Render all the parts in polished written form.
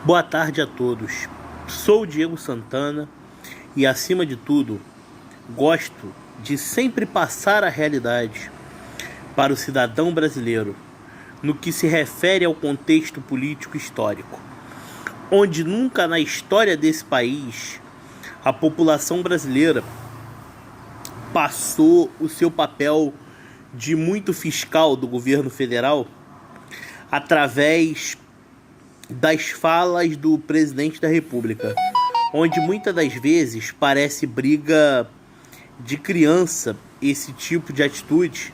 Boa tarde a todos. Sou o Diego Santana e, acima de tudo, gosto de sempre passar a realidade para o cidadão brasileiro no que se refere ao contexto político histórico, onde nunca na história desse país a população brasileira passou o seu papel de muito fiscal do governo federal através das falas do presidente da República, onde muitas das vezes parece briga de criança esse tipo de atitude,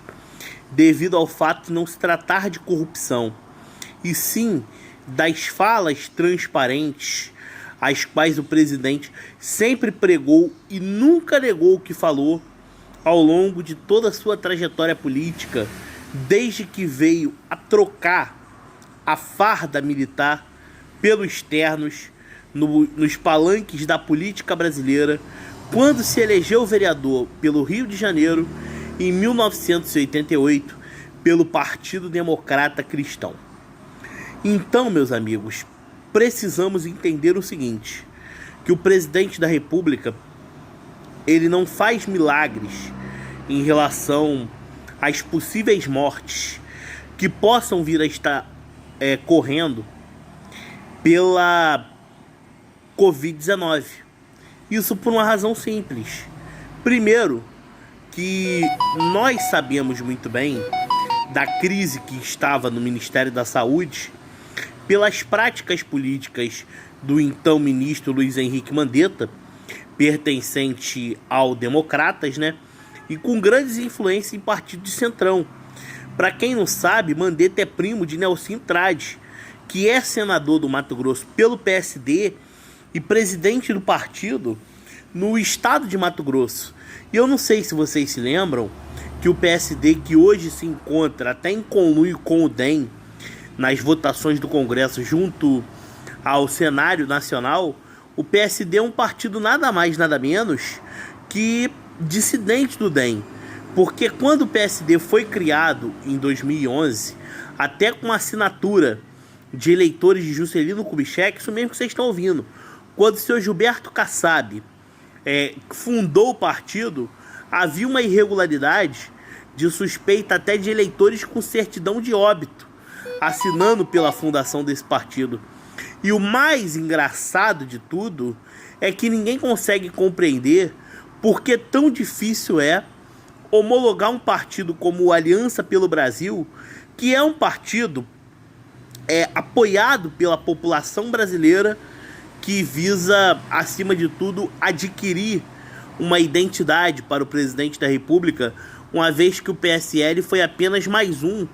devido ao fato de não se tratar de corrupção, e sim das falas transparentes, as quais o presidente sempre pregou e nunca negou o que falou ao longo de toda a sua trajetória política, desde que veio a trocar a farda militar pelos ternos nos palanques da política brasileira, quando se elegeu vereador pelo Rio de Janeiro em 1988 pelo Partido Democrata Cristão. Então, meus amigos, precisamos entender o seguinte, que o presidente da República, ele não faz milagres em relação às possíveis mortes que possam vir a estar correndo pela Covid-19. Isso por uma razão simples. Primeiro, que nós sabemos muito bem da crise que estava no Ministério da Saúde pelas práticas políticas do então ministro Luiz Henrique Mandetta, pertencente ao Democratas, né? E com grandes influências em partido de centrão. Para quem não sabe, Mandetta é primo de Nelson Trade, que é senador do Mato Grosso pelo PSD e presidente do partido no estado de Mato Grosso. E eu não sei se vocês se lembram que o PSD, que hoje se encontra até em conluio com o DEM nas votações do Congresso junto ao cenário nacional, o PSD é um partido nada mais, nada menos que dissidente do DEM. Porque quando o PSD foi criado em 2011, até com a assinatura de eleitores de Juscelino Kubitschek, isso mesmo que vocês estão ouvindo, quando o senhor Gilberto Kassab fundou o partido, havia uma irregularidade de suspeita até de eleitores com certidão de óbito, assinando pela fundação desse partido. E o mais engraçado de tudo é que ninguém consegue compreender por que tão difícil é homologar um partido como o Aliança pelo Brasil, que é um partido apoiado pela população brasileira, que visa, acima de tudo, adquirir uma identidade para o presidente da República, uma vez que o PSL foi apenas mais um,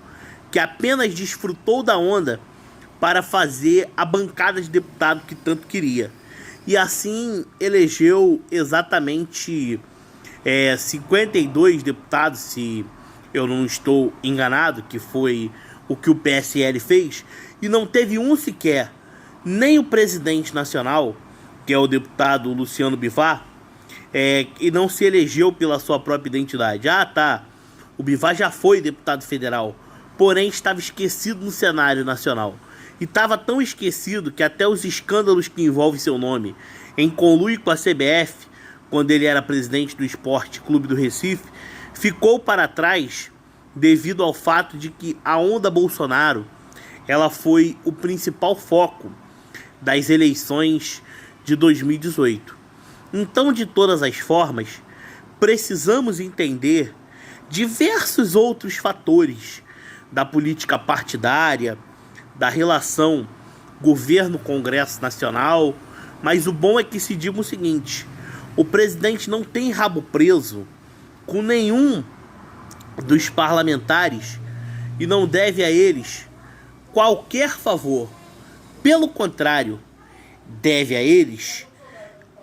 que apenas desfrutou da onda para fazer a bancada de deputado que tanto queria. E assim elegeu exatamente 52 deputados, se eu não estou enganado, que foi o que o PSL fez, e não teve um sequer, nem o presidente nacional, que é o deputado Luciano Bivar, e não se elegeu pela sua própria identidade. Ah, tá, o Bivar já foi deputado federal, porém estava esquecido no cenário nacional. E estava tão esquecido que até os escândalos que envolvem seu nome, em conluio com a CBF, quando ele era presidente do Esporte Clube do Recife, ficou para trás devido ao fato de que a onda Bolsonaro, ela foi o principal foco das eleições de 2018. Então, de todas as formas, precisamos entender diversos outros fatores da política partidária, da relação governo-congresso nacional, mas o bom é que se diga o seguinte: o presidente não tem rabo preso com nenhum dos parlamentares e não deve a eles qualquer favor. Pelo contrário, deve a eles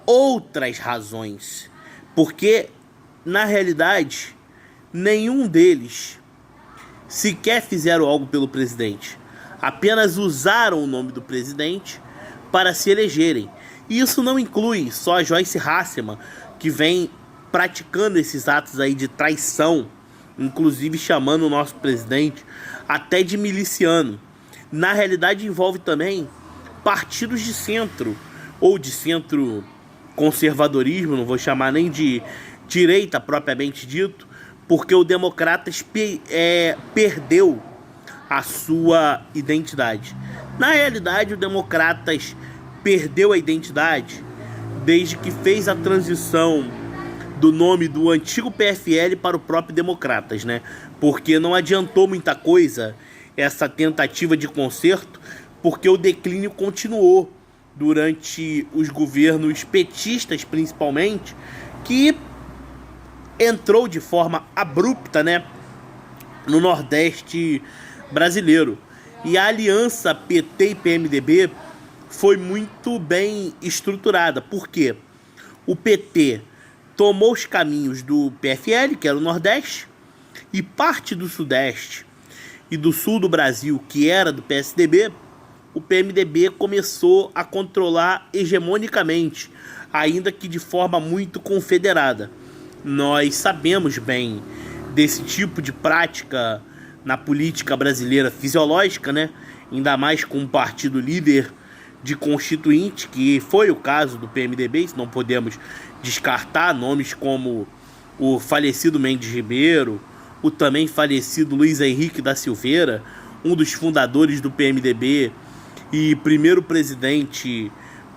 outras razões, porque na realidade nenhum deles sequer fizeram algo pelo presidente, apenas usaram o nome do presidente para se elegerem. E isso não inclui só a Joyce Hasselmann, que vem praticando esses atos aí de traição, inclusive chamando o nosso presidente até de miliciano. Na realidade envolve também partidos de centro, ou de centro conservadorismo, não vou chamar nem de direita propriamente dito, porque o Democratas perdeu a sua identidade. Na realidade, o Democratas perdeu a identidade desde que fez a transição do nome do antigo PFL para o próprio Democratas, né? Porque não adiantou muita coisa essa tentativa de conserto, porque o declínio continuou durante os governos petistas, principalmente, que entrou de forma abrupta, né, no Nordeste brasileiro. E a aliança PT e PMDB foi muito bem estruturada, porque o PT tomou os caminhos do PFL, que era o Nordeste, e parte do Sudeste e do Sul do Brasil, que era do PSDB, o PMDB começou a controlar hegemonicamente, ainda que de forma muito confederada. Nós sabemos bem desse tipo de prática na política brasileira fisiológica, né? Ainda mais com um partido líder de constituinte, que foi o caso do PMDB, não podemos descartar nomes como o falecido Mendes Ribeiro, o também falecido Luiz Henrique da Silveira, um dos fundadores do PMDB e primeiro presidente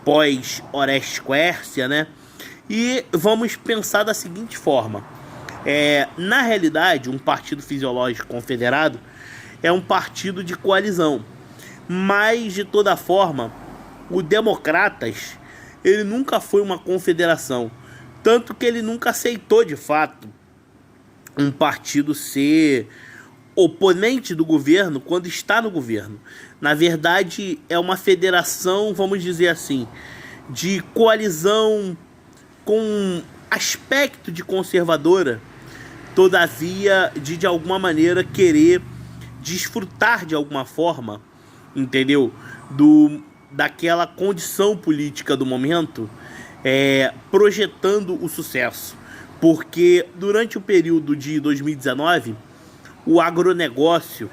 pós-Orestes Quércia, né? E vamos pensar da seguinte forma: na realidade, um partido fisiológico confederado é um partido de coalizão, mas de toda forma, o Democratas ele nunca foi uma confederação, tanto que ele nunca aceitou de fato um partido ser oponente do governo quando está no governo. Na verdade, é uma federação, vamos dizer assim, de coalizão com aspecto de conservadora, todavia de alguma maneira querer desfrutar de alguma forma, entendeu? Daquela condição política do momento, projetando o sucesso. Porque durante o período de 2019, o agronegócio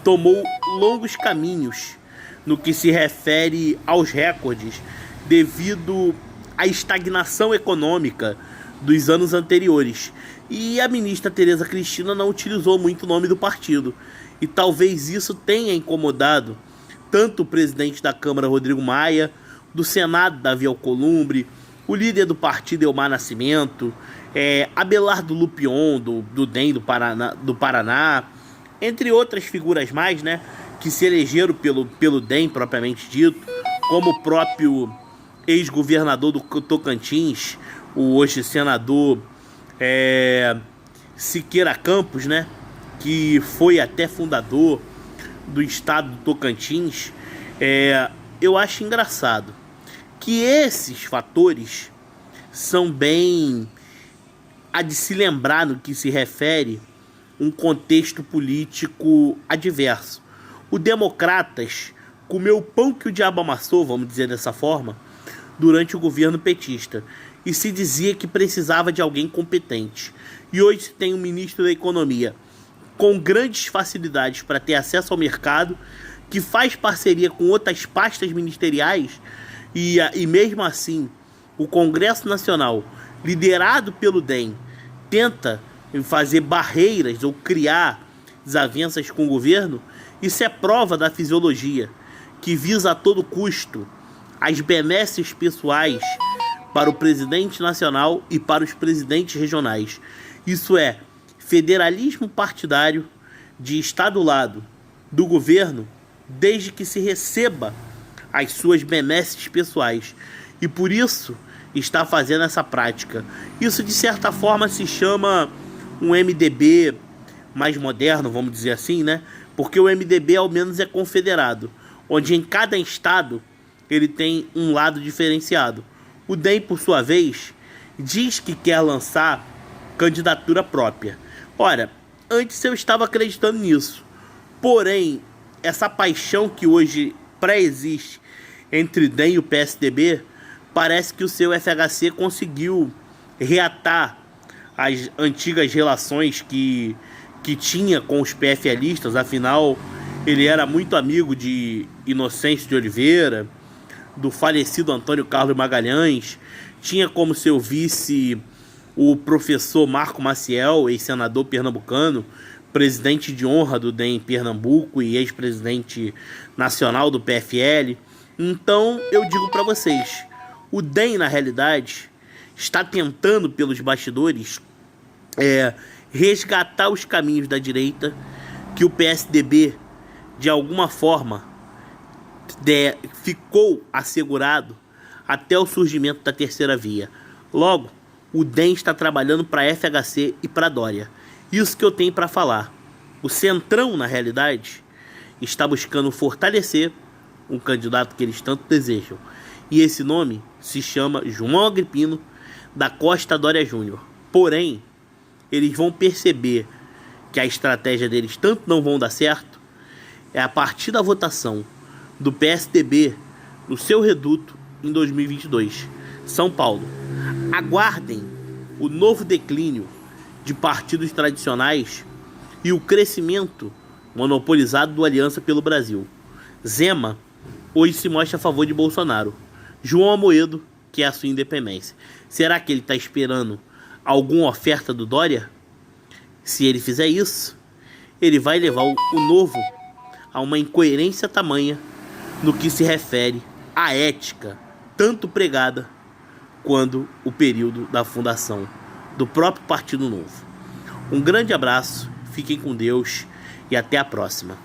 tomou longos caminhos no que se refere aos recordes devido à estagnação econômica dos anos anteriores. E a ministra Tereza Cristina não utilizou muito o nome do partido. E talvez isso tenha incomodado tanto o presidente da Câmara, Rodrigo Maia, do Senado, Davi Alcolumbre, o líder do partido, Elmar Nascimento, Abelardo Lupion, do DEM do Paraná, entre outras figuras mais, né, que se elegeram pelo DEM propriamente dito, como o próprio ex-governador do Tocantins, o hoje senador Siqueira Campos, né, que foi até fundador do estado do Tocantins. Eu acho engraçado que esses fatores são bem a de se lembrar no que se refere um contexto político adverso. O Democratas comeu o pão que o diabo amassou, vamos dizer dessa forma, durante o governo petista, e se dizia que precisava de alguém competente. E hoje se tem um ministro da Economia com grandes facilidades para ter acesso ao mercado, que faz parceria com outras pastas ministeriais, e mesmo assim o Congresso Nacional, liderado pelo DEM, tenta fazer barreiras ou criar desavenças com o governo. Isso é prova da fisiologia, que visa a todo custo as benesses pessoais para o presidente nacional e para os presidentes regionais. Isso é federalismo partidário de estar do lado do governo desde que se receba as suas benesses pessoais. E por isso está fazendo essa prática. Isso de certa forma se chama um MDB mais moderno, vamos dizer assim, né? Porque o MDB ao menos é confederado, onde em cada estado ele tem um lado diferenciado. O DEM, por sua vez, diz que quer lançar candidatura própria. Ora, antes eu estava acreditando nisso. Porém, essa paixão que hoje pré-existe entre o DEM e o PSDB, parece que o seu FHC conseguiu reatar as antigas relações que tinha com os PFListas. Afinal, Ele era muito amigo de Inocêncio de Oliveira, do falecido Antônio Carlos Magalhães. Tinha como seu vice o professor Marco Maciel, ex-senador pernambucano, presidente de honra do DEM em Pernambuco e ex-presidente nacional do PFL. Então eu digo para vocês, o DEM na realidade está tentando pelos bastidores resgatar os caminhos da direita que o PSDB de alguma forma ficou assegurado até o surgimento da terceira via. Logo, o DEM está trabalhando para FHC e para Dória. Isso que eu tenho para falar. O Centrão, na realidade, está buscando fortalecer um candidato que eles tanto desejam. E esse nome se chama João Agripino da Costa Dória Júnior. Porém, eles vão perceber que a estratégia deles tanto não vão dar certo, é a partir da votação do PSDB no seu reduto em 2022. São Paulo. Aguardem o novo declínio de partidos tradicionais e o crescimento monopolizado do Aliança pelo Brasil. Zema hoje se mostra a favor de Bolsonaro. João Amoedo quer a sua independência. Será que ele está esperando alguma oferta do Dória? Se ele fizer isso, ele vai levar o novo a uma incoerência tamanha no que se refere à ética, tanto pregada quanto o período da fundação do próprio Partido Novo. Um grande abraço, fiquem com Deus e até a próxima.